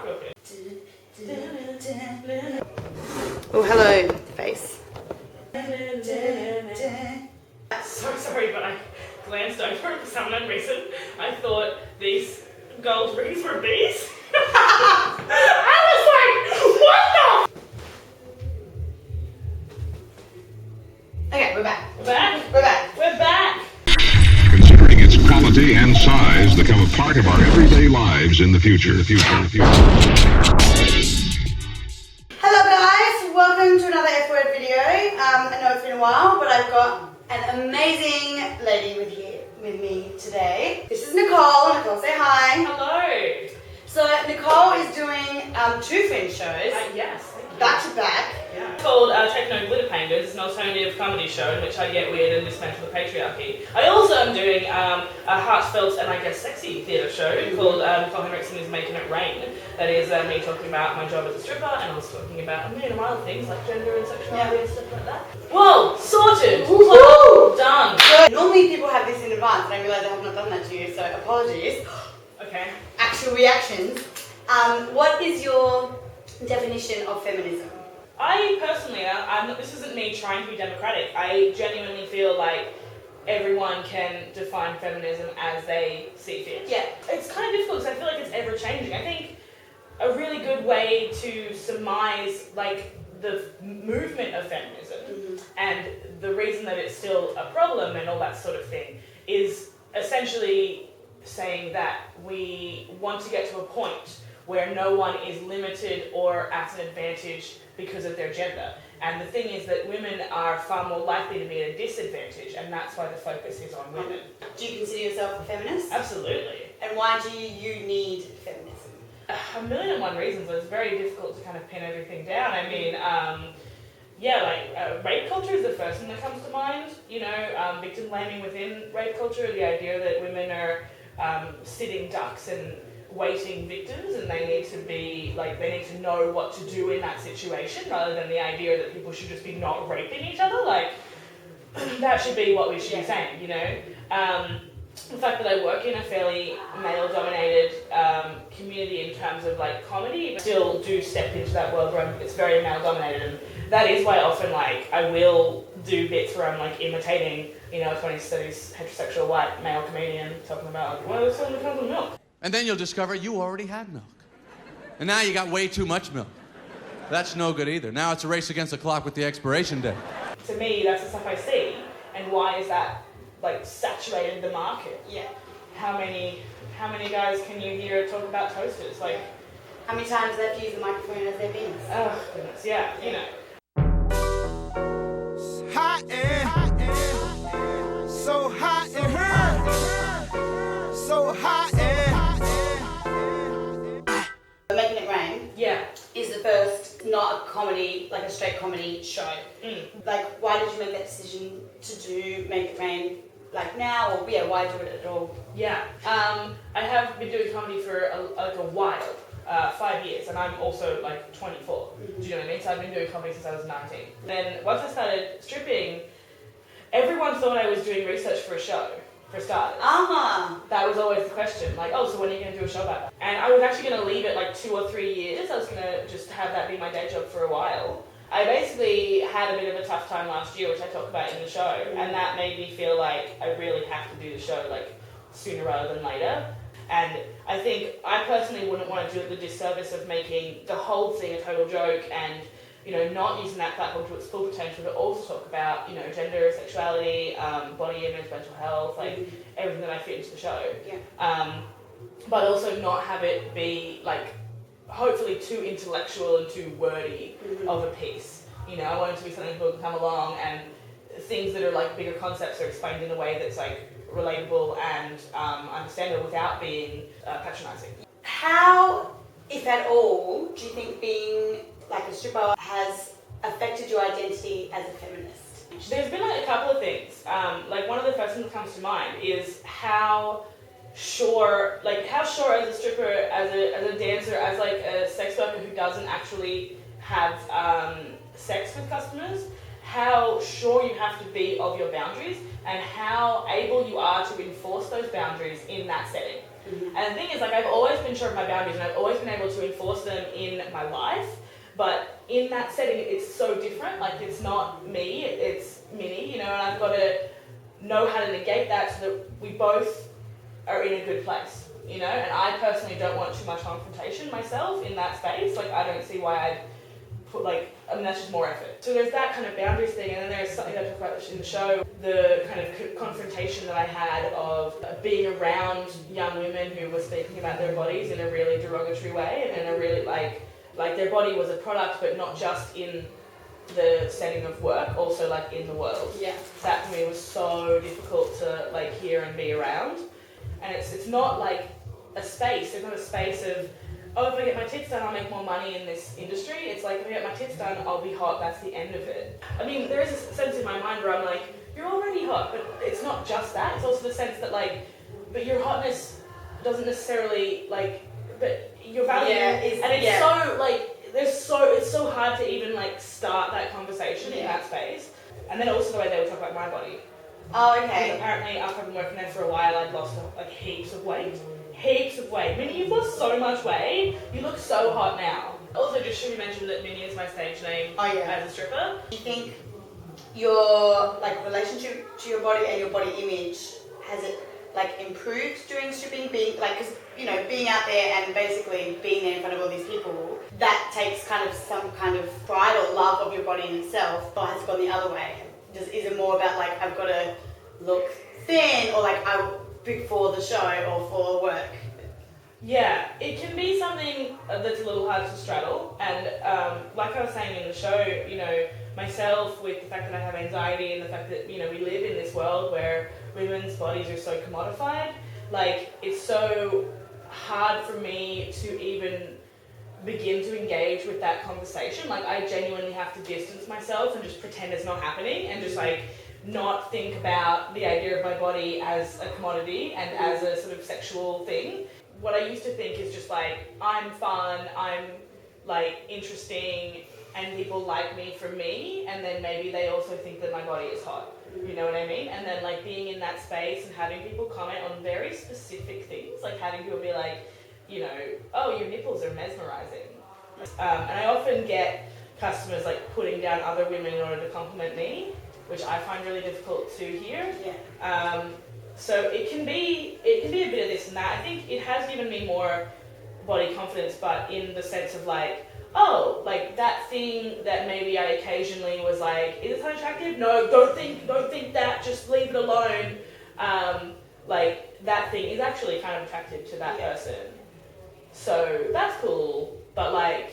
up real quick. Oh, hello, face. So sorry, but I glanced over for some unknown reason. I thought these gold rings were bees. I was like, what the? Okay, we're back. We're back? We're back. We're back. Considering its quality and size become a part of our everyday lives in the future. Hello guys, welcome to another F Word video. I know it's been a while, but I've got an amazing lady with me today. This is Nicole. Nicole, say hi. Hello. So Nicole is doing two Fringe shows, Yes. Thank you. back to back. Yeah. It's called Techno Glitter Painters. It's an alternative comedy show in which I get weird and dismantle the patriarchy. I also am doing a heartfelt and I guess sexy theatre show called Nicole Henriksen is Making It Rain. That is me talking about my job as a stripper and also talking about a million other things like gender and sexuality and stuff like that. Whoa! Sorted! Woo-hoo! Done! So normally people have this in advance and I realise I have not done that to you, so apologies. Okay. Actual reactions. What is your definition of feminism? I personally, this isn't me trying to be democratic. I genuinely feel like everyone can define feminism as they see fit. Yeah. It's kind of difficult because I feel like it's ever changing. I think a really good way to surmise like the movement of feminism and the reason that it's still a problem and all that sort of thing is essentially saying that we want to get to a point where no one is limited or at an advantage because of their gender. And the thing is that women are far more likely to be at a disadvantage, and that's why the focus is on women. Do you consider yourself a feminist? Absolutely. And why do you need feminism? A million and one reasons, but it's very difficult to kind of pin everything down. I mean, rape culture is the first thing that comes to mind. You know, victim blaming within rape culture, the idea that women are sitting ducks and waiting victims and they need to be like they need to know what to do in that situation rather than the idea that people should just be not raping each other. Like that should be what we should be saying, you know. The fact that I work in a fairly male-dominated community in terms of like comedy, but still do step into that world where it's very male-dominated, and that is why often like I will do bits where I'm like imitating, you know, a 20s, 30s heterosexual white male comedian talking about like, well, it's only comes with milk. And then you'll discover you already had milk. And now you got way too much milk. That's no good either. Now it's a race against the clock with the expiration date. To me, that's the stuff I see, and why is that like saturated the market? Yeah. How many guys can you hear talk about toasters? Like, How many times they have to use the microphone as their penis? oh goodness, yeah, you know. Hot and so hot and her, so hot and Making It Rain Yeah. is the first not a comedy, like a straight comedy show. Like, why did you make that decision to do Make It Rain like now, or yeah, why do it at all? Yeah. I have been doing comedy for a while, 5 years, and I'm also like 24. Do you know what I mean? So I've been doing comedy since I was 19. Then once I started stripping, everyone thought I was doing research for a show, for starters. That was always the question, like, oh, so when are you going to do a show about that? And I was actually going to leave it like 2 or 3 years. I was going to just have that be my day job for a while. I basically had a bit of a tough time last year, which I talk about in the show, and that made me feel like I really have to do the show like sooner rather than later. And I think I personally wouldn't want to do it the disservice of making the whole thing a total joke and, you know, not using that platform to its full potential to also talk about, you know, gender, sexuality, body image, mental health, like everything that I fit into the show. Yeah. But also not have it be like hopefully too intellectual and too wordy of a piece. You know, I want it to be something people can come along and things that are like bigger concepts are explained in a way that's like relatable and understandable without being patronising. How, if at all, do you think being like a stripper has affected your identity as a feminist? There's been like a couple of things. Like one of the first things that comes to mind is how sure as a stripper, as a dancer, as like a sex worker who doesn't actually have sex with customers, how sure you have to be of your boundaries and how able you are to enforce those boundaries in that setting. And the thing is, like, I've always been been sure of my boundaries, and I've always been able to enforce them in my life. But in that setting, it's so different. Like, it's not me, it's Minnie, you know, and I've got to know how to negate that so that we both are in a good place, you know. And I personally don't want too much confrontation myself in that space. Like, I don't see why I'd put, like, I mean, that's just more effort. So there's that kind of boundaries thing, and then there's something I talk about in the show, the kind of confrontation that I had of being around young women who were speaking about their bodies in a really derogatory way, and in a really, like their body was a product, but not just in the setting of work, also like in the world. Yeah. That to me was so difficult to like hear and be around. And it's not like a space. There's not a space of, oh, if I get my tits done, I'll make more money in this industry. It's like, if I get my tits done, I'll be hot. That's the end of it. I mean, there is a sense in my mind where I'm like, you're already hot, but it's not just that. It's also the sense that like, but your hotness doesn't necessarily like, but your value so like, it's so hard to even like start that conversation in that space. And then also the way they would talk about my body. Oh, Because okay. apparently after I've been working there for a while, I'd lost like heaps of weight. Heaps of weight. Minnie, you've lost so much weight. You look so hot now. Also, just should we mention that Minnie is my stage name as a stripper. Do you think your like relationship to your body and your body image, has it like improved during stripping? Being like, because you know, being out there and basically being there in front of all these people, that takes kind of some kind of pride or love of your body in itself. Or has it gone the other way? Is it more about like, I've got to look thin, or like I big for the show or for work? Yeah, it can be something that's a little hard to straddle. And like I was saying in the show, you know, myself, with the fact that I have anxiety and the fact that, you know, we live in this world where women's bodies are so commodified, like, it's so hard for me to even begin to engage with that conversation. Like, I genuinely have to distance myself and just pretend it's not happening, and just like not think about the idea of my body as a commodity and as a sort of sexual thing. What I used to think is just like, I'm fun, I'm like interesting, and people like me for me, and then maybe they also think that my body is hot. You know what I mean? And then like being in that space and having people comment on very specific things, like having people be like, you know, oh, your nipples are mesmerizing. And I often get customers like putting down other women in order to compliment me, which I find really difficult to hear. Yeah. So it can be a bit of this and that. I think it has given me more body confidence, but in the sense of like, oh, like that thing that maybe I occasionally was like, is this unattractive? No, don't think that, just leave it alone. Like that thing is actually kind of attractive to that person. So that's cool, but like,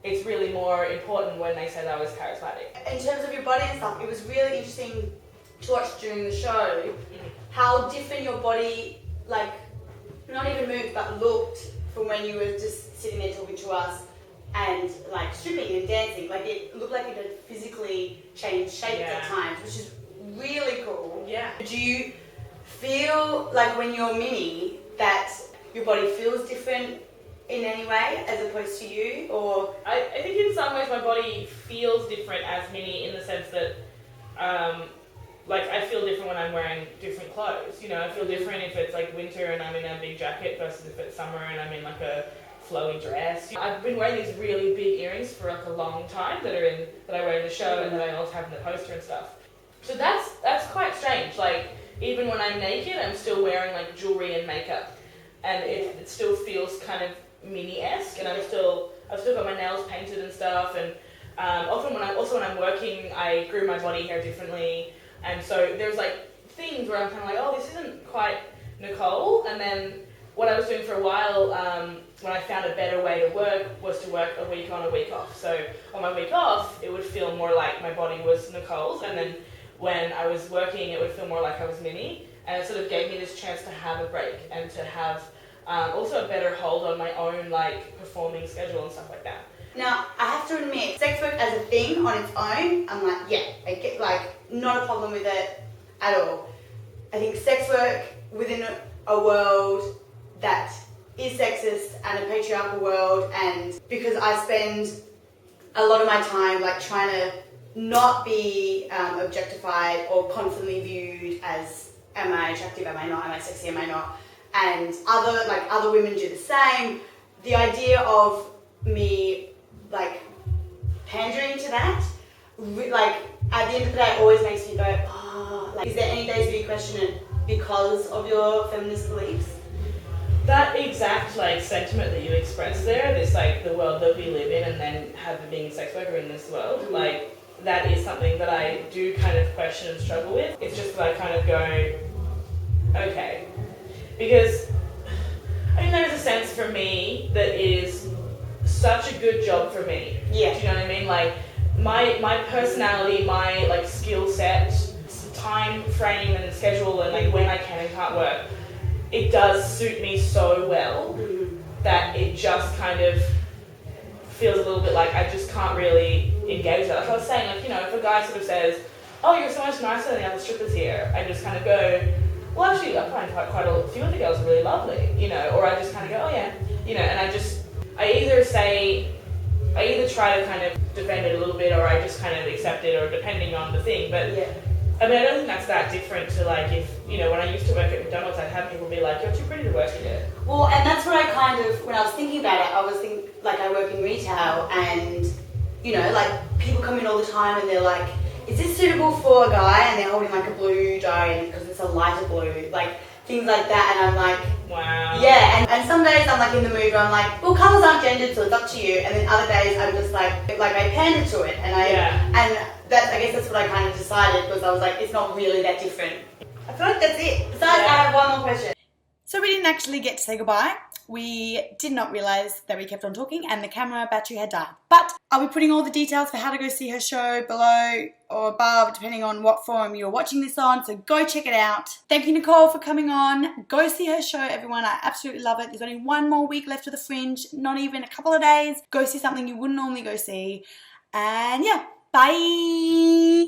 it's really more important when they said I was charismatic. In terms of your body and stuff, it was really interesting to watch during the show how different your body, like, not even moved, but looked from when you were just sitting there talking to us and like stripping and dancing. Like, it looked like it had physically changed shape at times, which is really cool. Yeah. Do you feel like when you're Minnie that your body feels different in any way as opposed to you? Or I think in some ways my body feels different as Minnie, in the sense that like I feel different when I'm wearing different clothes. You know, I feel different if it's like winter and I'm in a big jacket versus if it's summer and I'm in like a flowy dress. I've been wearing these really big earrings for like a long time that I wear in the show and that I also have in the poster and stuff. So that's quite strange. Like, even when I'm naked, I'm still wearing like jewelry and makeup, and it still feels kind of Minnie-esque, and I've still got my nails painted and stuff. And often when I'm working, I grew my body hair differently, and so there's like things where I'm kind of like, oh, this isn't quite Nicole. And then what I was doing for a while, when I found a better way to work, was to work a week on, a week off. So on my week off, it would feel more like my body was Nicole's, and then when I was working, it would feel more like I was Minnie. And it sort of gave me this chance to have a break and to have also a better hold on my own like performing schedule and stuff like that. now, I have to admit, sex work as a thing on its own, I'm like, yeah, I get like not a problem with it at all. I think sex work within a world that is sexist and a patriarchal world, and because I spend a lot of my time like trying to not be objectified or constantly viewed as, am I attractive, am I not, am I sexy, am I not, and other women do the same. The idea of me like pandering to that, like at the end of the day, always makes me go, oh, like, is there any days where you question it because of your feminist beliefs? That exact like sentiment that you expressed there, this like the world that we live in, and then having being a sex worker in this world, like that is something that I do kind of question and struggle with. It's just that I kind of go, okay, because I mean there's a sense for me that is such a good job for me. Yeah. Do you know what I mean? Like my personality, my like skill set, time frame and schedule, and like when I can and can't work, it does suit me so well that it just kind of feels a little bit like I just can't really engage that. Like I was saying, like, you know, if a guy sort of says, oh, you're so much nicer than the other strippers here, I just kind of go, well, actually, I find quite a few of the girls are really lovely, you know, or I just kind of go, oh yeah, you know, and I either try to kind of defend it a little bit, or I just kind of accept it, or depending on the thing, but Yeah. I mean, I don't think that's that different to like if, you know, when I used to work at McDonald's, I'd have people be like, you're too pretty to work here. Well, and that's what I kind of, when I was thinking about it, I was thinking, like, I work in retail, and, you know, like, people come in all the time and they're like, is this suitable for a guy? And they're holding like a blue diary because it's a lighter blue, like, things like that, and I'm like, Wow. yeah, and some days I'm like in the mood where I'm like, well, colours aren't gendered, so it's up to you, and then other days I'm just like I pander to it, and I guess that's what I kind of decided, because I was like, it's not really that different. I feel like that's it. Besides, I have one more question. So we didn't actually get to say goodbye. We did not realise that we kept on talking and the camera battery had died. But I'll be putting all the details for how to go see her show below or above, depending on what forum you're watching this on, so go check it out. Thank you, Nicole, for coming on. Go see her show, everyone. I absolutely love it. There's only one more week left of the Fringe, not even a couple of days. Go see something you wouldn't normally go see. And yeah, bye!